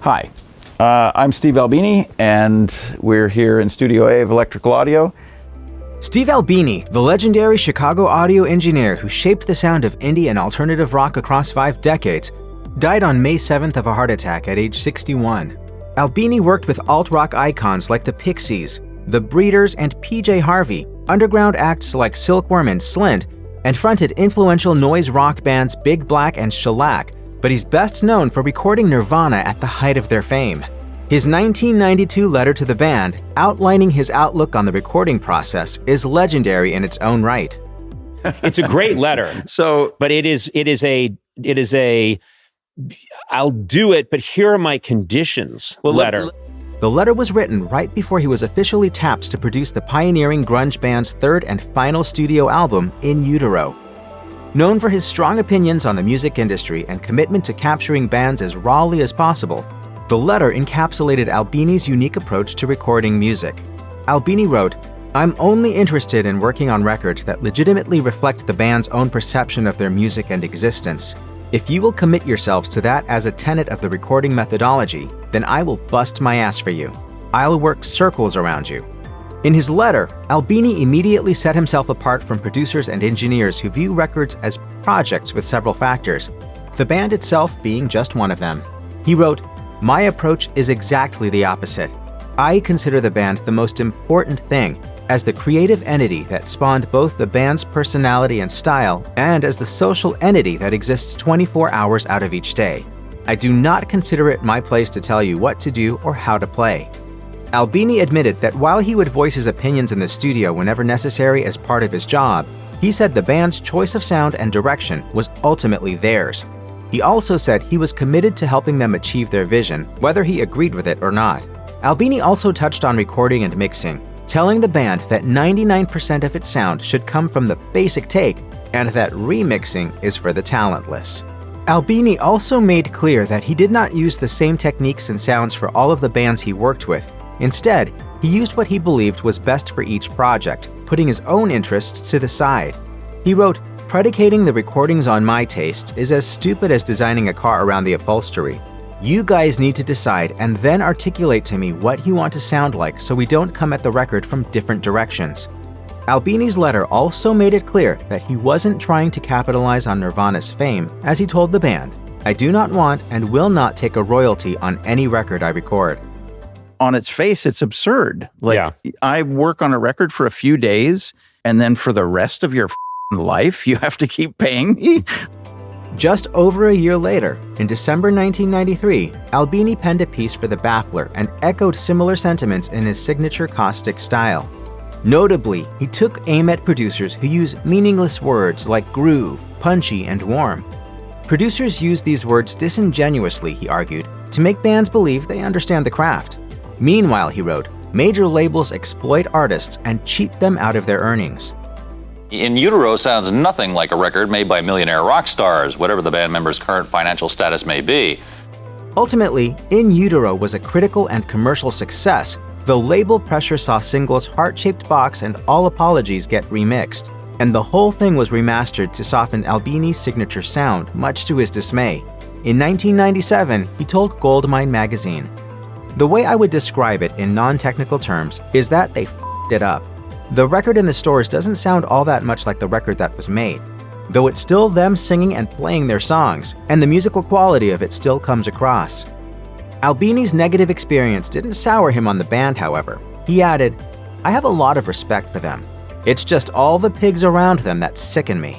Hi, I'm Steve Albini, and we're here in Studio A of Electrical Audio. Steve Albini, the legendary Chicago audio engineer who shaped the sound of indie and alternative rock across 5 decades, died on May 7th of a heart attack at age 61. Albini worked with alt-rock icons like the Pixies, the Breeders, and PJ Harvey, underground acts like Silkworm and Slint, and fronted influential noise rock bands Big Black and Shellac, but he's best known for recording Nirvana at the height of their fame. His 1992 letter to the band, outlining his outlook on the recording process, is legendary in its own right. It's a great letter. But it is a I'll do it, but here are my conditions letter. The letter was written right before he was officially tapped to produce the pioneering grunge band's third and final studio album, In Utero. Known for his strong opinions on the music industry and commitment to capturing bands as rawly as possible, the letter encapsulated Albini's unique approach to recording music. Albini wrote, "I'm only interested in working on records that legitimately reflect the band's own perception of their music and existence. If you will commit yourselves to that as a tenet of the recording methodology, then I will bust my ass for you. I'll work circles around you." In his letter, Albini immediately set himself apart from producers and engineers who view records as projects with several factors, the band itself being just one of them. He wrote, "My approach is exactly the opposite. I consider the band the most important thing, as the creative entity that spawned both the band's personality and style, and as the social entity that exists 24 hours out of each day. I do not consider it my place to tell you what to do or how to play." Albini admitted that while he would voice his opinions in the studio whenever necessary as part of his job, he said the band's choice of sound and direction was ultimately theirs. He also said he was committed to helping them achieve their vision, whether he agreed with it or not. Albini also touched on recording and mixing, telling the band that 99% of its sound should come from the basic take and that remixing is for the talentless. Albini also made clear that he did not use the same techniques and sounds for all of the bands he worked with. Instead, he used what he believed was best for each project, putting his own interests to the side. He wrote, "Predicating the recordings on my taste is as stupid as designing a car around the upholstery. You guys need to decide and then articulate to me what you want to sound like so we don't come at the record from different directions." Albini's letter also made it clear that he wasn't trying to capitalize on Nirvana's fame, as he told the band, "I do not want and will not take a royalty on any record I record." On its face, it's absurd. I work on a record for a few days, and then for the rest of your life, you have to keep paying me? Just over a year later, in December 1993, Albini penned a piece for The Baffler and echoed similar sentiments in his signature caustic style. Notably, he took aim at producers who use meaningless words like groove, punchy, and warm. Producers use these words disingenuously, he argued, to make bands believe they understand the craft. Meanwhile, he wrote, major labels exploit artists and cheat them out of their earnings. In Utero sounds nothing like a record made by millionaire rock stars, whatever the band member's current financial status may be. Ultimately, In Utero was a critical and commercial success, though label pressure saw singles Heart-Shaped Box and All Apologies get remixed, and the whole thing was remastered to soften Albini's signature sound, much to his dismay. In 1997, he told Goldmine magazine, "The way I would describe it in non-technical terms is that they f***ed it up. The record in the stores doesn't sound all that much like the record that was made, though it's still them singing and playing their songs, and the musical quality of it still comes across." Albini's negative experience didn't sour him on the band, however. He added, "I have a lot of respect for them. It's just all the pigs around them that sicken me."